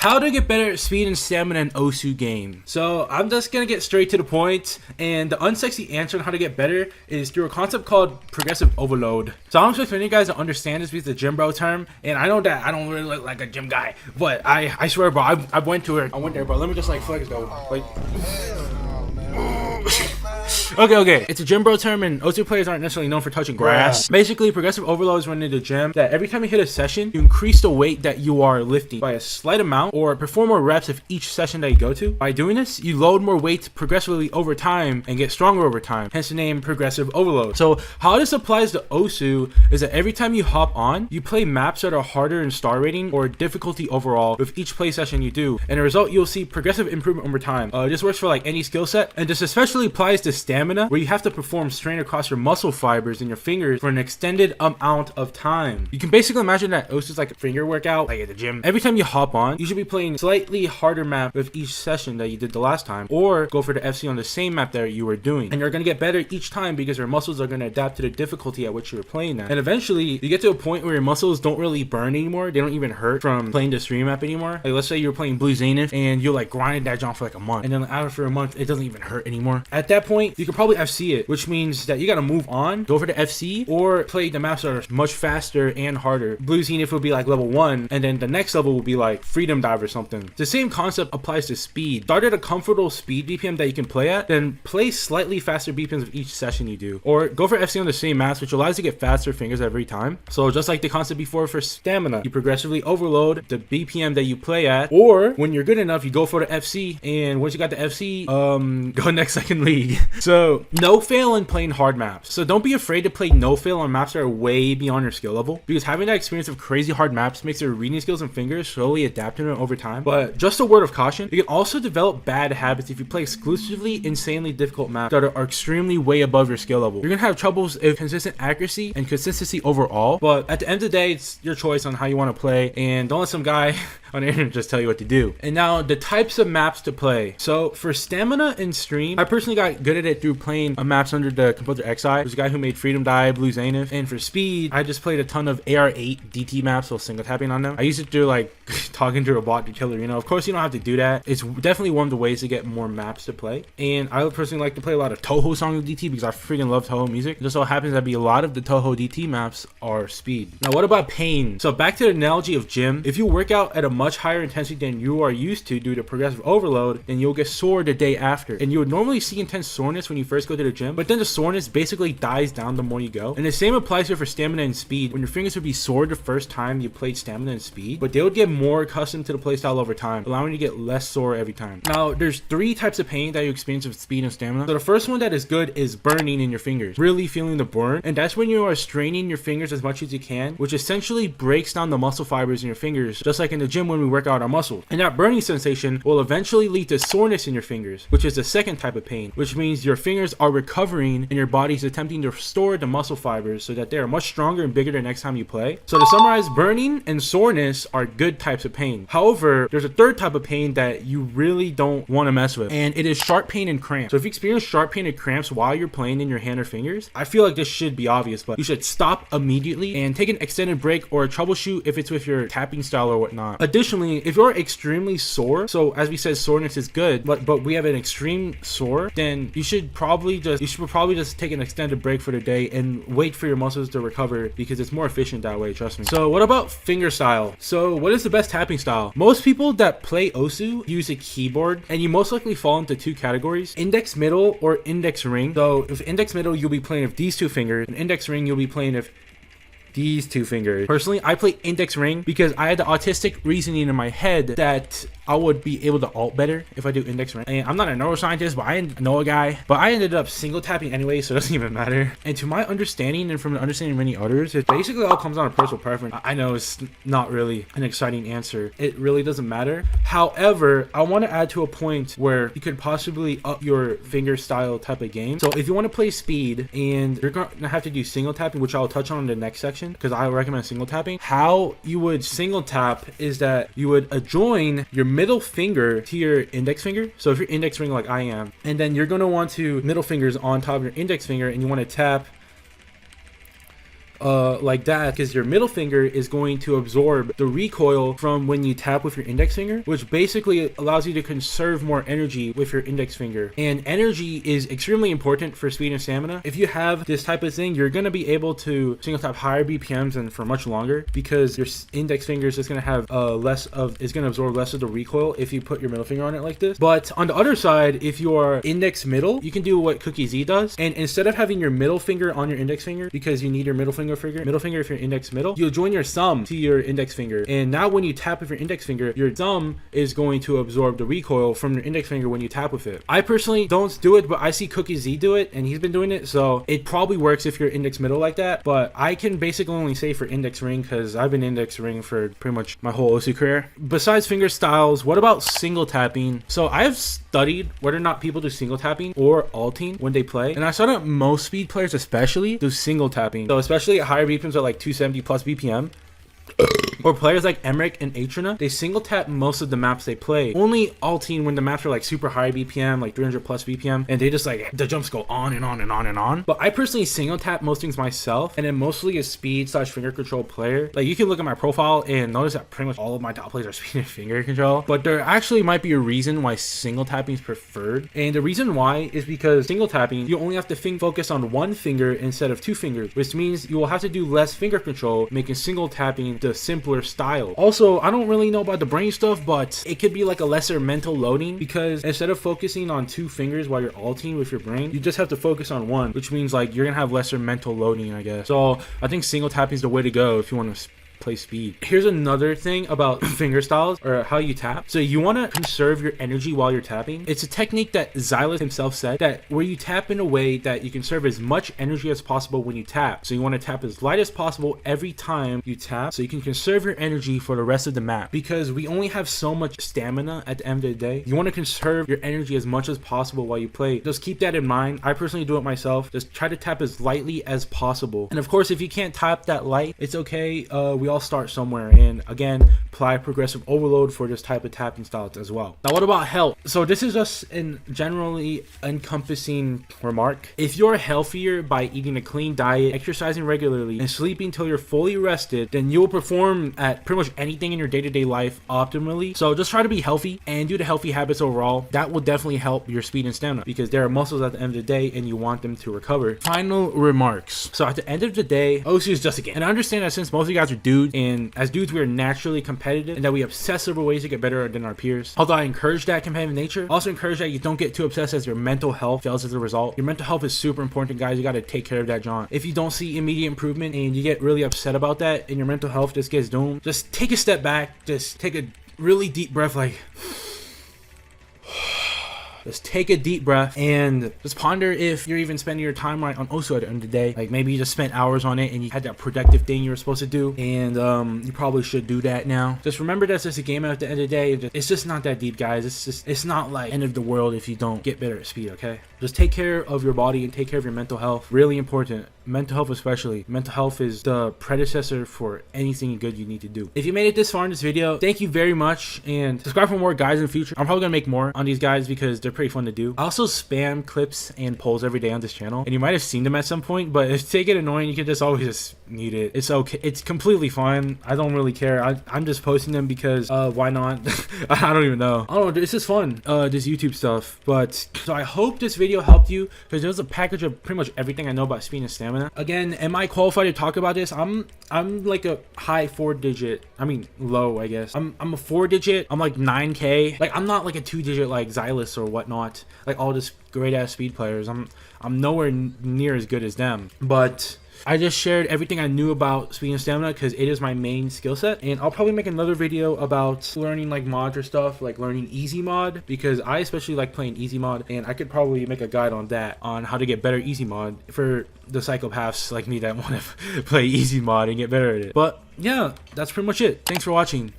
How to get better at speed and stamina in Osu game. So I'm just gonna get straight to the point, and the unsexy answer on how to get better is through a concept called progressive overload. So I'm expecting you guys to understand this because it's a gym bro term, and I know that I don't really look like a gym guy, but I swear bro, I went there, bro. Let me just like flex though. Like Okay. It's a gym bro term, and Osu players aren't necessarily known for touching grass. Basically, progressive overload is when in the gym that every time you hit a session, you increase the weight that you are lifting by a slight amount or perform more reps of each session that you go to. By doing this, you load more weight progressively over time and get stronger over time, hence the name progressive overload. So how this applies to Osu is that every time you hop on, you play maps that are harder in star rating or difficulty overall with each play session you do, and as a result, you'll see progressive improvement over time. This works for like any skill set, and this especially applies to stamina, where you have to perform strain across your muscle fibers in your fingers for an extended amount of time. You can basically imagine that Osu is like a finger workout, like at the gym. Every time you hop on, you should be playing slightly harder map with each session that you did the last time, or go for the FC on the same map that you were doing. And you're gonna get better each time because your muscles are gonna adapt to the difficulty at which you were playing at. And eventually, you get to a point where your muscles don't really burn anymore. They don't even hurt from playing the stream map anymore. Like let's say you're playing Blue Zenith and you like grinded that jump for like a month, and then after a month, it doesn't even hurt anymore. At that point, you can probably FC it, which means that you gotta move on, go for the FC, or play the maps that are much faster and harder. Blue Zenith will be like level 1, and then the next level will be like Freedom Dive or something. The same concept applies to speed. Start at a comfortable speed BPM that you can play at, then play slightly faster BPMs of each session you do. Or go for FC on the same maps, which allows you to get faster fingers every time. So just like the concept before for stamina, you progressively overload the BPM that you play at, or when you're good enough, you go for the FC, and once you got the FC, go next second league. So no fail in playing hard maps. So don't be afraid to play no fail on maps that are way beyond your skill level, because having that experience of crazy hard maps makes your reading skills and fingers slowly adapt to it over time. But just a word of caution, you can also develop bad habits if you play exclusively insanely difficult maps that are extremely way above your skill level. You're gonna have troubles with consistent accuracy and consistency overall, but at the end of the day, it's your choice on how you want to play, and don't let some guy on the internet just tell you what to do. And now the types of maps to play. So for stamina in stream, I personally got good at it through playing maps under the Composer XI. There's a guy who made Freedom Dive, Blue Zenith. And for speed, I just played a ton of AR8 DT maps, so single tapping on them. I used it through like talking to a bot to kill her, you know. Of course, you don't have to do that. It's definitely one of the ways to get more maps to play. And I personally like to play a lot of Touhou songs with DT because I freaking love Touhou music. It just so happens that a lot of the Touhou DT maps are speed. Now, what about pain? So back to the analogy of gym. If you work out at a much higher intensity than you are used to due to progressive overload, then you'll get sore the day after. And you would normally see intense soreness when you first go to the gym, but then the soreness basically dies down the more you go. And the same applies here for stamina and speed. When your fingers would be sore the first time you played stamina and speed, but they would get more accustomed to the playstyle over time, allowing you to get less sore every time. Now, there's 3 types of pain that you experience with speed and stamina. So the first one that is good is burning in your fingers, really feeling the burn. And that's when you are straining your fingers as much as you can, which essentially breaks down the muscle fibers in your fingers, just like in the gym when we work out our muscles. And that burning sensation will eventually lead to soreness in your fingers, which is the second type of pain, which means your fingers are recovering and your body's attempting to restore the muscle fibers so that they are much stronger and bigger the next time you play. So to summarize, burning and soreness are good types of pain. However, there's a third type of pain that you really don't want to mess with, and it is sharp pain and cramps. So if you experience sharp pain and cramps while you're playing in your hand or fingers, I feel like this should be obvious, but you should stop immediately and take an extended break or troubleshoot if it's with your tapping style or whatnot. Additionally, if you're extremely sore, so as we said, soreness is good, but we have an extreme sore, then you should probably just take an extended break for the day and wait for your muscles to recover, because it's more efficient that way, trust me. So what about finger style? So what is the best tapping style? Most people that play Osu use a keyboard, and you most likely fall into 2 categories: index middle or index ring. So if index middle, you'll be playing with these 2 fingers, and index ring, you'll be playing with these 2 fingers. Personally, I play index ring because I had the autistic reasoning in my head that I would be able to alt better if I do index ring. And I'm not a neuroscientist, but I know a guy. But I ended up single tapping anyway, so it doesn't even matter. And to my understanding, and from the understanding of many others, it basically all comes down to personal preference. I know it's not really an exciting answer. It really doesn't matter. However, I want to add to a point where you could possibly up your finger style type of game. So if you want to play speed and you're going to have to do single tapping, which I'll touch on in the next section, because I recommend single tapping. How you would single tap is that you would adjoin your middle finger to your index finger. So if you're index finger like I am, and then you're going to want to middle fingers on top of your index finger, and you want to tap like that, because your middle finger is going to absorb the recoil from when you tap with your index finger, which basically allows you to conserve more energy with your index finger. And energy is extremely important for speed and stamina. If you have this type of thing, you're going to be able to single tap higher BPMs and for much longer, because your index finger is just going to have it's going to absorb less of the recoil if you put your middle finger on it like this. But on the other side, if you're index middle, you can do what Cookie Z does, and instead of having your middle finger on your index finger, because you need your middle finger if you're index middle, you'll join your thumb to your index finger, and now when you tap with your index finger, your thumb is going to absorb the recoil from your index finger when you tap with it. I personally don't do it, but I see Cookie Z do it, and he's been doing it, so it probably works if you're index middle like that. But I can basically only say for index ring, because I've been index ring for pretty much my whole OSU career. Besides finger styles, what about single tapping? So I have studied whether or not people do single tapping or alting when they play, and I saw that most speed players especially do single tapping. So especially at higher BPMs at like 270 plus BPM, or players like Emmerich and Atrina, they single tap most of the maps they play. Only alting when the maps are like super high BPM, like 300 plus BPM, and they just like, the jumps go on and on and on and on. But I personally single tap most things myself, and I'm mostly a speed / finger control player. Like, you can look at my profile and notice that pretty much all of my top plays are speed and finger control. But there actually might be a reason why single tapping is preferred. And the reason why is because single tapping, you only have to focus on one finger instead of two fingers, which means you will have to do less finger control, making single tapping the simpler style. Also, I don't really know about the brain stuff, but it could be like a lesser mental loading, because instead of focusing on two fingers while you're alting with your brain, you just have to focus on one, which means like you're gonna have lesser mental loading, I guess. So I think single tapping is the way to go if you want to play speed. Here's another thing about finger styles, or how you tap. So you want to conserve your energy while you're tapping. It's a technique that Xylus himself said, that where you tap in a way that you conserve as much energy as possible when you tap. So you want to tap as light as possible every time you tap, so you can conserve your energy for the rest of the map, because we only have so much stamina at the end of the day. You want to conserve your energy as much as possible while you play. Just keep that in mind. I personally do it myself. Just try to tap as lightly as possible. And of course, if you can't tap that light, it's okay. We all start somewhere, and again, apply progressive overload for this type of tapping styles as well. Now, what about health? So this is just a generally encompassing remark. If you're healthier by eating a clean diet, exercising regularly, and sleeping till you're fully rested, then you'll perform at pretty much anything in your day-to-day life optimally. So just try to be healthy and do the healthy habits overall. That will definitely help your speed and stamina, because there are muscles at the end of the day and you want them to recover. Final remarks. So at the end of the day, OSU is just a game, and I understand that since most of you guys are dudes, and as dudes we are naturally competitive, and that we obsess over ways to get better than our peers. Although I encourage that competitive nature, I also encourage that you don't get too obsessed as your mental health fails as a result. Your mental health is super important, guys. You got to take care of that, John. If you don't see immediate improvement and you get really upset about that and your mental health just gets doomed, just take a step back, just take a really deep breath, like just take a deep breath and just ponder if you're even spending your time right on OSU at the end of the day. Like, maybe you just spent hours on it and you had that productive thing you were supposed to do, and you probably should do that now. Just remember that's just a game at the end of the day. It's just not that deep, guys. It's not like end of the world if you don't get better at speed, okay? Just take care of your body and take care of your mental health. Really important. Mental health especially. Mental health is the predecessor for anything good you need to do. If you made it this far in this video, thank you very much, and subscribe for more guides in the future. I'm probably gonna make more on these guides because they're pretty fun to do. I also spam clips and polls every day on this channel, and you might have seen them at some point, but if they get annoying, you can just always just mute it. It's okay. It's completely fine. I don't really care. I'm just posting them because why not? I don't even know. I don't know. It's just fun, this YouTube stuff. But so I hope this video helped you, because there's a package of pretty much everything I know about speed and stamina. Again, am I qualified to talk about this? I'm like a high 4-digit. I mean, low, I guess. I'm a 4-digit. I'm like 9K. Like, I'm not like a 2-digit like Xylus or whatnot. Like all this great ass speed players. I'm nowhere near as good as them. But I just shared everything I knew about speed and stamina because it is my main skill set, and I'll probably make another video about learning like mods or stuff, like learning easy mod, because I especially like playing easy mod, and I could probably make a guide on that, on how to get better easy mod for the psychopaths like me that want to play easy mod and get better at it. But yeah, that's pretty much it. Thanks for watching.